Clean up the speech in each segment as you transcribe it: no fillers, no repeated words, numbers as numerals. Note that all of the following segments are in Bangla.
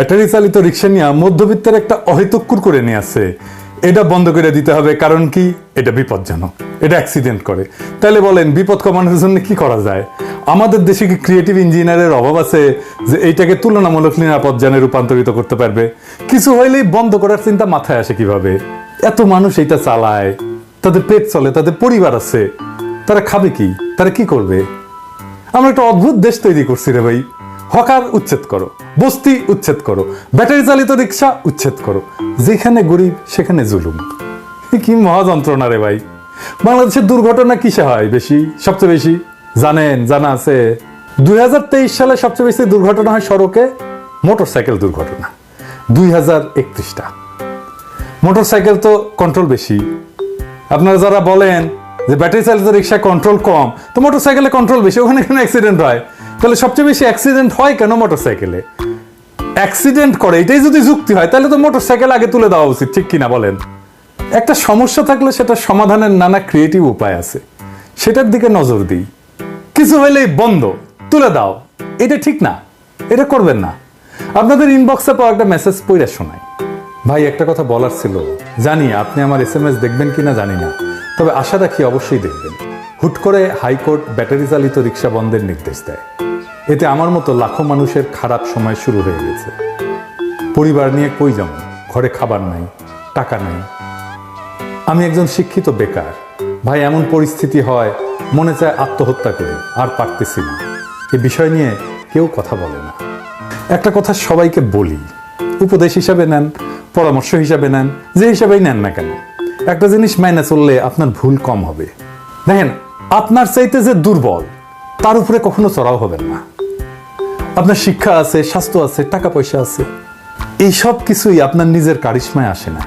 ব্যাটারি চালিত রিক্সা নিয়ে মধ্যবিত্তের একটা অহেতুক্কুর করে নিয়ে আসছে। এটা বন্ধ করে দিতে হবে, কারণ কি এটা বিপজ্জনক, এটা অ্যাক্সিডেন্ট করে। তাহলে বলেন বিপদ কমানোর জন্য কি করা যায়? আমাদের দেশে কি ক্রিয়েটিভ ইঞ্জিনিয়ারের অভাব আছে যে এইটাকে তুলনামূলক নিরাপদ যানে রূপান্তরিত করতে পারবে? কিছু হইলেই বন্ধ করার চিন্তা মাথায় আসে কিভাবে? এত মানুষ এটা চালায়, তাদের পেট চলে, তাদের পরিবার আছে, তারা খাবে কি, তারা কি করবে? আমরা একটা অদ্ভুত দেশ তৈরি করছি রে ভাই। হকার উচ্ছেদ করো, বস্তি উচ্ছেদ করো, ব্যাটারি চালিত রিক্সা উচ্ছেদ করো, যেখানে গরিব সেখানে জুলুম। কি মহা যন্ত্রণা রে ভাই। বাংলাদেশের দুর্ঘটনা কিসে হয় বেশি, সবচেয়ে বেশি? জানেন? জানা আছে 2023 সালে সবচেয়ে বেশি দুর্ঘটনা হয় সড়কে মোটরসাইকেল দুর্ঘটনা, 2031টা। মোটরসাইকেল তো কন্ট্রোল বেশি। আপনারা যারা বলেন যে ব্যাটারি চালিত রিক্সা কন্ট্রোল কম, তো মোটরসাইকেলে কন্ট্রোল বেশি, ওখানে কেন অ্যাক্সিডেন্ট হয়? তাহলে সবচেয়ে বেশি অ্যাক্সিডেন্ট হয় কেন মোটরসাইকেলে? অ্যাক্সিডেন্ট করে এটাই যদি যুক্তি হয়, তাহলে তো মোটরসাইকেল আগে তুলে দেওয়া উচিত, ঠিক কিনা বলেন? একটা সমস্যা থাকলে সেটা সমাধানের নানা ক্রিয়েটিভ উপায় আছে, সেটার দিকে নজর দিই। কিছু হইলেই বন্ধ, তুলে দাও, এটা ঠিক না, এটা করবেন না। আপনাদের ইনবক্সে পাওয়া একটা মেসেজ পড়ে শোনাই। ভাই, একটা কথা বলার ছিল, জানি আপনি আমার SMS দেখবেন কিনা জানি না, তবে আশা রাখি অবশ্যই দেখবেন। হুট করে হাইকোর্ট ব্যাটারি চালিত রিক্সা বন্ধের নির্দেশ দেয়। এতে আমার মতো লাখো মানুষের খারাপ সময় শুরু হয়ে গেছে। পরিবার নিয়ে কই যাব, ঘরে খাবার নাই, টাকা নাই। আমি একজন শিক্ষিত বেকার। ভাই, এমন পরিস্থিতি হয় মনে চায় আত্মহত্যা করি, আর পারতেছি না। এ বিষয় নিয়ে কেউ কথা বলে না। একটা কথা সবাইকে বলি, উপদেশ হিসাবে নেন, পরামর্শ হিসাবে নেন, যে হিসাবেই নেন না কেন, একটা জিনিস মেনে চললে আপনার ভুল কম হবে। দেখেন, আপনার চাইতে যে দুর্বল তার উপরে কখনো চড়াও হবেন না। আপনার শিক্ষা আছে, স্বাস্থ্য আছে, টাকা পয়সা আছে, এই সব কিছুই আপনার নিজের কারিশমায় আসে না।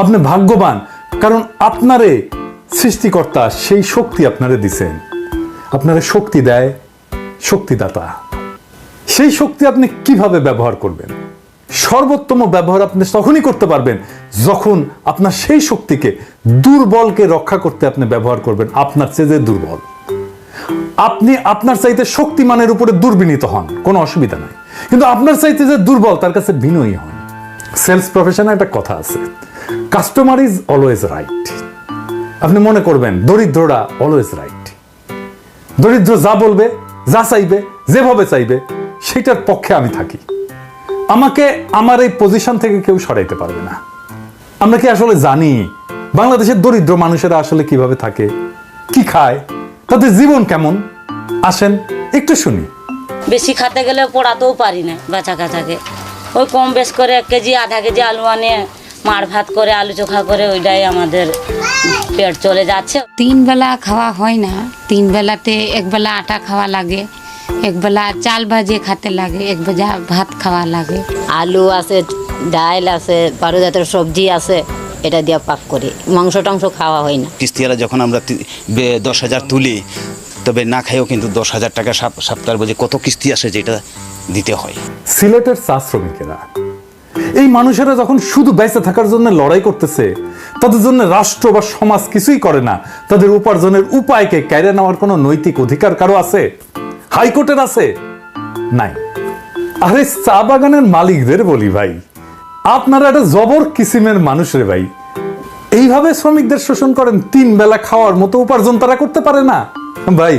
আপনি ভাগ্যবান, কারণ আপনারে সৃষ্টিকর্তা সেই শক্তি আপনারে দিছেন। আপনারে শক্তি দেয় শক্তিদাতা। সেই শক্তি আপনি কিভাবে ব্যবহার করবেন? সর্বোত্তম ব্যবহার আপনি তখনই করতে পারবেন যখন আপনার সেই শক্তিকে, দুর্বলকে রক্ষা করতে আপনি ব্যবহার করবেন। আপনার চেয়ে যে দুর্বল, আপনি আপনার চাইতে শক্তিমানের উপরে দুর্বিনীত হন, কোনো অসুবিধা নাই, কিন্তু আপনার চাইতে যে দুর্বল তার কাছে বিনয়ী হন। সেলস প্রফেশনে একটা কথা আছে, কাস্টমার ইজ অলওয়েজ রাইট। আপনি মনে করবেন দরিদ্ররা অলওয়েজ রাইট। দরিদ্র যা বলবে, যা চাইবে, যেভাবে চাইবে, সেটার পক্ষে আমি থাকি। আমাকে আমার এই পজিশন থেকে কেউ সরাইতে পারবে না। আমরা কি আসলে জানি বাংলাদেশের দরিদ্র মানুষেরা আসলে কিভাবে থাকে, কি খায়, তাদের জীবন কেমন? আসেন একটু শুনি। বেশি খেতে গেলে পড়াতেও পারি না বাচ্চা কাচ্চাকে। ওই কম বেশ করে 1 কেজি আধা কেজি আলু আনে মার ভাত করে, আলু চোখা করে, ওইটাই আমাদের পেট চলে যাচ্ছে। 3 বেলা খাওয়া হয় না। 3 বেলাতে 1 বেলা আটা খাওয়া লাগে, 1 বেলা চাল ভাজে খেতে লাগে, 1 বেলা ভাত খাওয়া লাগে। আলু আছে, ডাল আছে, 12 জাতের সবজি আছে, এটা দিয়ে পাক করি। মাংস টাংস খাওয়া হয় না। কিস্তিওয়ালা যখন আমরা 10,000 তুলি, তবে না খাইও কিন্তু 10,000 টাকা সপ্তাহের বোঝে কত কিস্তি আসে, যেটা দিতে হয়। সিলেটের চা শ্রমিকেরা, এই মানুষেরা যখন শুধু বেঁচে থাকার জন্য লড়াই করতেছে, তাদের জন্য রাষ্ট্র বা সমাজ কিছুই করে না। তাদের উপার্জনের উপায়কে কেড়ে নেওয়ার কোনো নৈতিক অধিকার কারো আছে? হাইকোর্টের আছে? নাই। আরে চা বাগানের মালিকদের বলি, ভাই, আপনারা একটা জবর কিসিমের মানুষ রে ভাই। এইভাবে শ্রমিকদের শোষণ করেন, 3 বেলা খাওয়ার মতো উপার্জন তারা করতে পারে না। ভাই,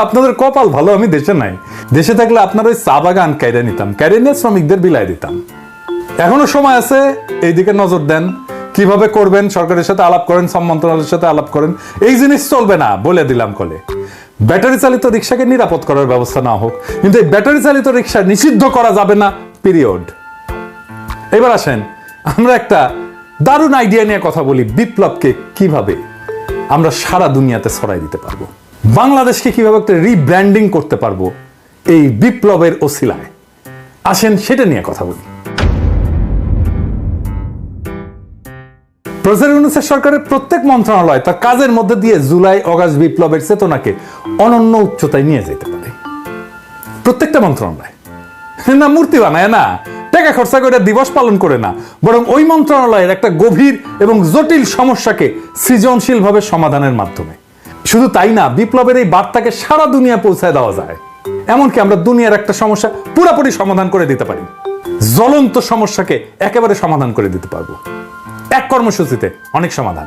আপনাদের কপাল ভালো আমি দেশে নাই। দেশে থাকলে আপনার ওই চা বাগান কেড়ে নিতাম, কেড়ে নিয়ে শ্রমিকদের বিলাই দিতাম। এখনো সময় আছে, এইদিকে নজর দেন। কিভাবে করবেন? সরকারের সাথে আলাপ করেন, শ্রম মন্ত্রণালয়ের সাথে আলাপ করেন। এই জিনিস চলবে না, বলে দিলাম কলে। ব্যাটারি চালিত রিক্সাকে নিরাপদ করার ব্যবস্থা না হোক, কিন্তু এই ব্যাটারি চালিত রিক্সা নিষিদ্ধ করা যাবে না, পিরিয়ড। এবার আসেন আমরা একটা দারুণ আইডিয়া নিয়ে কথা বলি। বিপ্লবকে কিভাবে আমরা সারা দুনিয়াতে ছড়াই দিতে পারবো, বাংলাদেশকে কিভাবে একটা রিব্র্যান্ডিং করতে পারবো এই বিপ্লবের ওসিলায়। আসেন সেটা নিয়ে কথা বলি। প্রফেসর ইউনূসের সরকারের প্রত্যেক মন্ত্রণালয় তার কাজের মধ্যে দিয়ে জুলাই অগাস্ট বিপ্লবের চেতনাকে অনন্য উচ্চতায় নিয়ে যেতে পারে। প্রত্যেকটা মন্ত্রণালয় না মূর্তি বানায় না, টাকা খরচা করে দিবস পালন করে না, বরং ওই মন্ত্রণালয়ের একটা গভীর এবং জটিল সমস্যাকে সৃজনশীলভাবে সমাধানের মাধ্যমে। শুধু তাই না, বিপ্লবের এই বার্তাকে সারা দুনিয়া পৌঁছায় দেওয়া যায়। এমনকি আমরা দুনিয়ার একটা সমস্যা পুরোপুরি সমাধান করে দিতে পারি। জ্বলন্ত সমস্যাকে একেবারে সমাধান করে দিতে পারবো এক কর্মসূচিতে, অনেক সমাধান।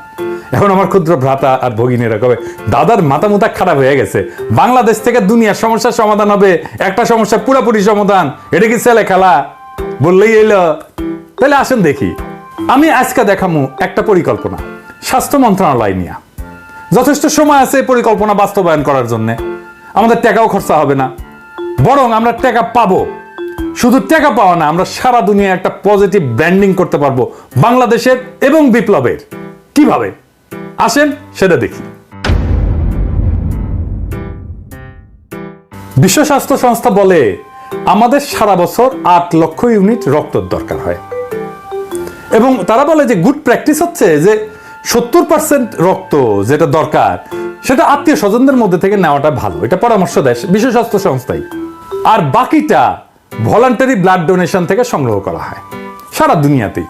এখন আমার ক্ষুদ্র ভ্রাতা আর ভগিনীরা কবে দাদার মাথা মুথা খারাপ হয়ে গেছে, বাংলাদেশ থেকে দুনিয়ার সমস্যার সমাধান হবে, একটা সমস্যা পুরোপুরি সমাধান, এটা কি ছেলে খেলা বললেই এলো? তাহলে আসেন দেখি। আমি আজকে দেখামু একটা পরিকল্পনা স্বাস্থ্য মন্ত্রণালয় নিয়ে। যথেষ্ট সময় আছে পরিকল্পনা বাস্তবায়ন করার জন্য, আমাদের টাকাও খরচা হবে না, বরং আমরা টাকা পাবো। শুধু টাকা পাওয়া না, আমরা সারা দুনিয়ায় একটা পজিটিভ ব্র্যান্ডিং করতে পারবো বাংলাদেশের এবং বিপ্লবের। কিভাবে আসেন সেটা দেখি। বিশ্ব স্বাস্থ্য সংস্থা বলে আমাদের সারা বছর 8 লক্ষ ইউনিট রক্তের দরকার হয়, এবং তারা বলে যে গুড প্র্যাকটিস হচ্ছে যে 70% রক্ত যেটা দরকার সেটা আত্মীয় স্বজনদের মধ্যে থেকে নেওয়াটা ভালো। এটা পরামর্শ দেয় বিশ্ব স্বাস্থ্য সংস্থাই। আর বাকিটা ভলান্টারি ব্লাড ডোনেশন থেকে সংগ্রহ করা হয় সারা দুনিয়াতেই।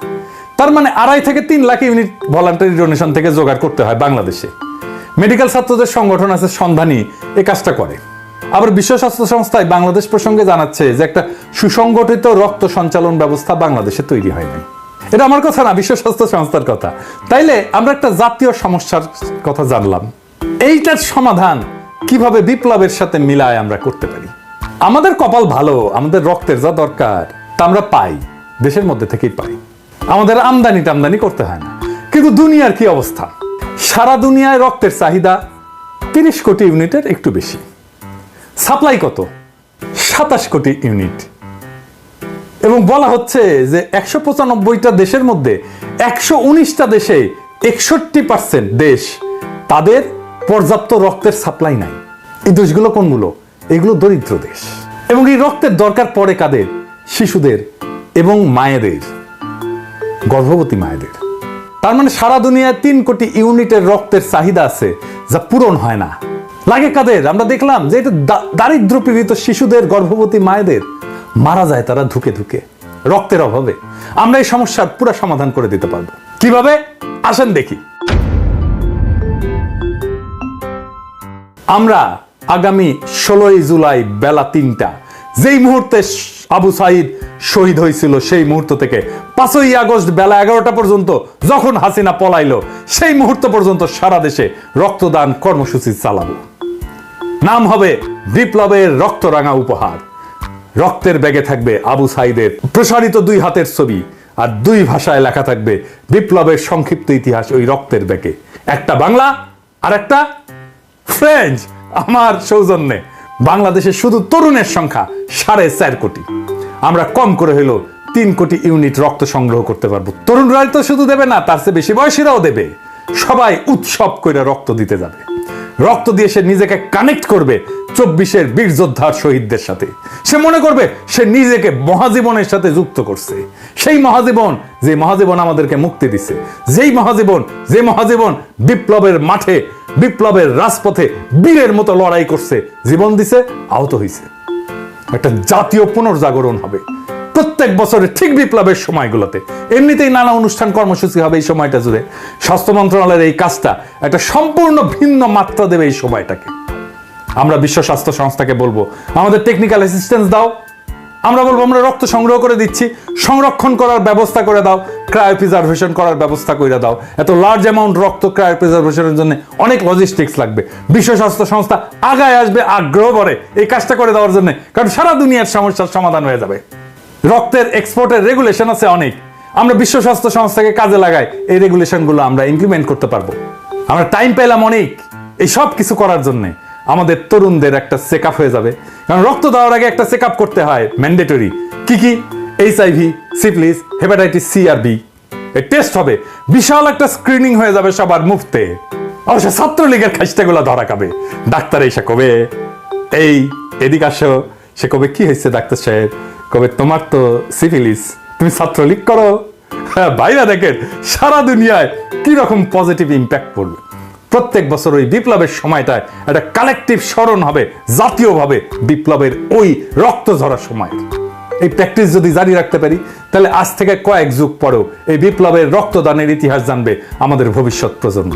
তার মানে 2.5 থেকে 3 লাখ ইউনিট ভলান্টারি ডোনেশন থেকে জোগাড় করতে হয় বাংলাদেশে। মেডিকেল ছাত্রদের সংগঠন আছে সন্ধানী, এই কাজটা করে। আবার বিশ্ব স্বাস্থ্য সংস্থায় বাংলাদেশ প্রসঙ্গে জানাচ্ছে যে একটা সুসংগঠিত রক্ত সঞ্চালন ব্যবস্থা বাংলাদেশে তৈরি হয় নাই। এটা আমার কথা না, বিশ্ব স্বাস্থ্য সংস্থার কথা। তাইলে আমরা একটা জাতীয় সমস্যার কথা জানলাম, এইটার সমাধান কিভাবে বিপ্লবের সাথে মিলায় আমরা করতে পারি। আমাদের কপাল ভালো, আমাদের রক্তের যা দরকার তা আমরা পাই, দেশের মধ্যে থেকেই পাই, আমাদের আমদানি টামদানি করতে হয় না। কিন্তু দুনিয়ার কি অবস্থা? সারা দুনিয়ায় রক্তের চাহিদা 30 কোটি ইউনিটের একটু বেশি, সাপ্লাই কত? 27 কোটি ইউনিট। এবং বলা হচ্ছে যে 195টা দেশের মধ্যে 119টা দেশে 61% দেশ তাদের পর্যাপ্ত রক্তের সাপ্লাই নাই। এই দেশগুলো কোনগুলো? এগুলো দরিদ্র দেশ। এবং এই রক্তের দরকার পড়ে কাদের? শিশুদের এবং মায়েদের, গর্ভবতী মায়েদের। তার মানে সারা দুনিয়ায় 3 কোটি ইউনিটের রক্তের চাহিদা আছে যা পূরণ হয় না। লাগে কাদের? আমরা দেখলাম যে এটা দারিদ্র পীড়িত শিশুদের, গর্ভবতী মায়েদের। মারা যায় তারা ধুকে ধুকে রক্তের অভাবে। আমরা এই সমস্যার পুরো সমাধান করে দিতে পারবো। কিভাবে আসেন দেখি। আমরা আগামী 16 জুলাই বেলা 3টা, যেই মুহূর্তে আবু সাইদ শহীদ হয়েছিল, সেই মুহূর্ত থেকে 5ই আগস্ট বেলা 11টা পর্যন্ত যখন হাসিনা পলাইলো, সেই মুহূর্ত পর্যন্ত সারা দেশে রক্তদান কর্মসূচি চালাবো। নাম হবে বিপ্লবের রক্তরাঙা উপহার। রক্তের ব্যাগে থাকবে আবু সাইদের প্রসারিত 2 হাতের ছবি, আর 2 ভাষায় লেখা থাকবে বিপ্লবের সংক্ষিপ্ত ইতিহাস ওই রক্তের ব্যাগে। একটা বাংলা আর একটা ফ্রেঞ্চ। আমার সৌজন্যে বাংলাদেশে শুধু তরুণের সংখ্যা 4.5 কোটি। আমরা কম করে হইলো 3 কোটি ইউনিট রক্ত সংগ্রহ করতে পারবো। তরুণরাই তো শুধু দেবে না, তার চেয়ে বেশি বয়সীরাও দেবে। সবাই উৎসব করে রক্ত দিতে যাবে। রক্ত দিয়ে সে নিজেকে কানেক্ট করবে 24-এর বীর যোদ্ধার শহীদদের সাথে। সে মনে করবে সে নিজেকে মহাজীবনের সাথে যুক্ত করছে। সেই মহাজীবন, যে মহাজীবন আমাদেরকে মুক্তি দিছে, যে মহাজীবন বিপ্লবের মাঠে, বিপ্লবের রাজপথে বীরের মতো লড়াই করছে, জীবন দিছে, আহত হয়েছে। একটা জাতীয় পুনর্জাগরণ হবে প্রত্যেক বছরে ঠিক বিপ্লবের সময়গুলোতে। এমনিতেই নানা অনুষ্ঠান কর্মসূচি হবে এই সময়টা জুড়ে। স্বাস্থ্য মন্ত্রণালয়ের এই কাজটা একটা সম্পূর্ণ ভিন্ন মাত্রা দেবে এই সময়টাকে। আমরা বিশ্ব স্বাস্থ্য সংস্থাকে বলবো আমাদের টেকনিক্যাল অ্যাসিস্ট্যান্স দাও। আমরা বলবো আমরা রক্ত সংগ্রহ করে দিচ্ছি, সংরক্ষণ করার ব্যবস্থা করে দাও, ক্রায়োপ্রিজার্ভেশন করার ব্যবস্থা করে দাও। এত লার্জ অ্যামাউন্ট রক্ত ক্রায়োপ্রিজার্ভেশনের জন্য অনেক লজিস্টিক্স লাগবে। বিশ্ব স্বাস্থ্য সংস্থা আগায় আসবে আগ্রহ করে এই কাজটা করে দেওয়ার জন্য, কারণ সারা দুনিয়ার সমস্যার সমাধান হয়ে যাবে। রক্তের এক্সপোর্টের রেগুলেশন আছে অনেক, আমরা বিশ্ব স্বাস্থ্য সংস্থাকে কাজে লাগাই, এই রেগুলেশনগুলো আমরা ইমপ্লিমেন্ট করতে পারবো। আমরা টাইম পেলাম অনেক এই সব কিছু করার জন্য। আমাদের তরুণদের একটা চেক আপ হয়ে যাবে, কারণ রক্ত দেওয়ার আগে একটা চেক আপ করতে হয় ম্যান্ডেটরি। কি কি? HIV, সিফিলিস, হেপাটাইটিস C আর B এই টেস্ট হবে। বিশাল একটা স্ক্রিনিং হয়ে যাবে সবার মুফতে। অবশ্য ছাত্রলীগের খাইস্টাগুলো ধরা খাবে। ডাক্তার এসে কবে এই এদিকে আসো, সে কবে কি হয়েছে ডাক্তার সাহেব? কবে তোমার তো সিফিলিস, তুমি ছাত্রলীগ করো। বাইরে দেখেন সারা দুনিয়ায় কি রকম পজিটিভ ইম্প্যাক্ট পড়বে। প্রত্যেক বছর ওই বিপ্লবের সময়টায় একটা কালেকটিভ স্মরণ হবে জাতীয়ভাবে বিপ্লবের ওই রক্ত ঝরার সময়। এই প্র্যাকটিস যদি জারি রাখতে পারি, তাহলে আজ থেকে কয়েক যুগ পরেও এই বিপ্লবের রক্তদানের ইতিহাস জানবে আমাদের ভবিষ্যৎ প্রজন্ম।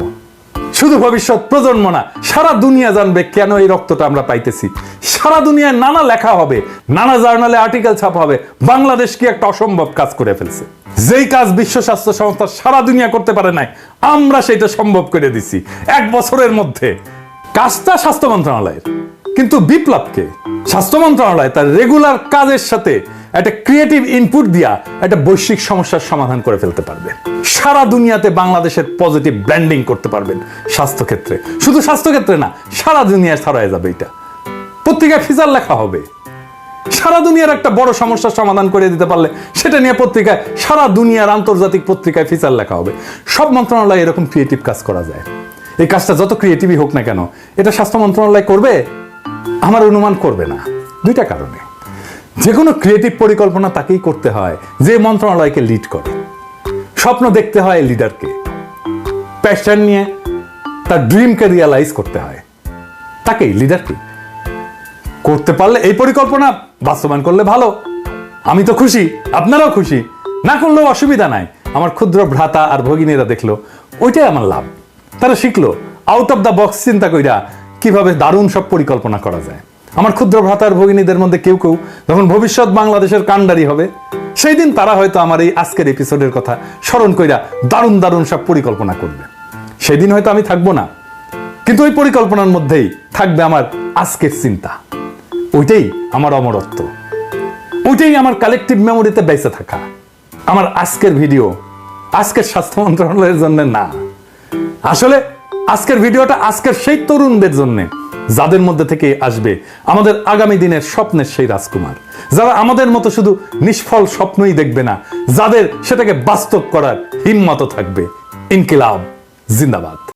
শুধু ভবিষ্যৎ প্রজন্ম না, সারা দুনিয়া জানবে কেন এই রক্তটা আমরা পাইতেছি। সারা দুনিয়ায় নানা লেখা হবে, নানা জার্নালে আর্টিকেল ছাপা হবে, বাংলাদেশ কি একটা অসম্ভব কাজ করে ফেলছে। যেই কাজ বিশ্ব স্বাস্থ্য সংস্থা সারা দুনিয়া করতে পারে নাই, আমরা সেটা সম্ভব করে দিছি 1 বছরের মধ্যে। কাজটা স্বাস্থ্য মন্ত্রণালয়ের, কিন্তু বিপ্লবকে স্বাস্থ্য মন্ত্রণালয় তার রেগুলার কাজের সাথে একটা ক্রিয়েটিভ ইনপুট দিয়া একটা বৈশ্বিক সমস্যার সমাধান করে ফেলতে পারবে। সারা দুনিয়াতে বাংলাদেশের পজিটিভ ব্র্যান্ডিং করতে পারবেন স্বাস্থ্য ক্ষেত্রে। শুধু স্বাস্থ্য ক্ষেত্রে না, সারা দুনিয়ায় ছড়ায় যাবে। এটা পত্রিকায় ফিচার লেখা হবে। সারা দুনিয়ার একটা বড় সমস্যার সমাধান করে দিতে পারলে সেটা নিয়ে পত্রিকায়, সারা দুনিয়ার আন্তর্জাতিক পত্রিকায় ফিচার লেখা হবে। সব মন্ত্রণালয়ে এরকম ক্রিয়েটিভ কাজ করা যায়। এই কাজটা যত ক্রিয়েটিভই হোক না কেন, এটা স্বাস্থ্য মন্ত্রণালয় করবে? আমার অনুমান করবে না। 2টা কারণে। যে কোনো ক্রিয়েটিভ পরিকল্পনা তাকেই করতে হয় যে মন্ত্রণালয়কে লিড করে। স্বপ্ন দেখতে হয় লিডারকে, প্যাশন নিয়ে তার ড্রিমকে রিয়ালাইজ করতে হয় তাকেই, লিডারকে। করতে পারলে এই পরিকল্পনা বাস্তবায়ন করলে ভালো, আমি তো খুশি, আপনারাও খুশি। না করলেও অসুবিধা নাই। আমার ক্ষুদ্র ভ্রাতা আর ভগিনীরা দেখলো, ওইটাই আমার লাভ। তারা শিখলো আউট অফ দ্য বক্স চিন্তা কইরা কিভাবে দারুণ সব পরিকল্পনা করা যায়। আমার ক্ষুদ্র ভ্রাতা আর ভগিনীদের মধ্যে কেউ কেউ যখন ভবিষ্যৎ বাংলাদেশের কাণ্ডারি হবে, সেই দিন তারা হয়তো আমার এই আজকের এপিসোডের কথা স্মরণ কইরা দারুণ দারুণ সব পরিকল্পনা করবে। সেই দিন হয়তো আমি থাকবো না, কিন্তু ওই পরিকল্পনার মধ্যেই থাকবে আমার আজকের চিন্তা। ওইটাই আমার অমরত্ব, ওইটাই আমার কালেকটিভ মেমোরিতে বেঁচে থাকা। আমার আজকের ভিডিও আজকের স্বাস্থ্য মন্ত্রণালয়ের জন্য না, আসলে আজকের ভিডিওটা আজকের সেই তরুণদের জন্য, যাদের মধ্যে থেকে আসবে আমাদের আগামী দিনের স্বপ্নের সেই রাজকুমার, যারা আমাদের মতো শুধু নিষ্ফল স্বপ্নই দেখবে না, যাদের সেটাকে বাস্তব করার হিম্মত থাকবে। ইনকিলাব জিন্দাবাদ।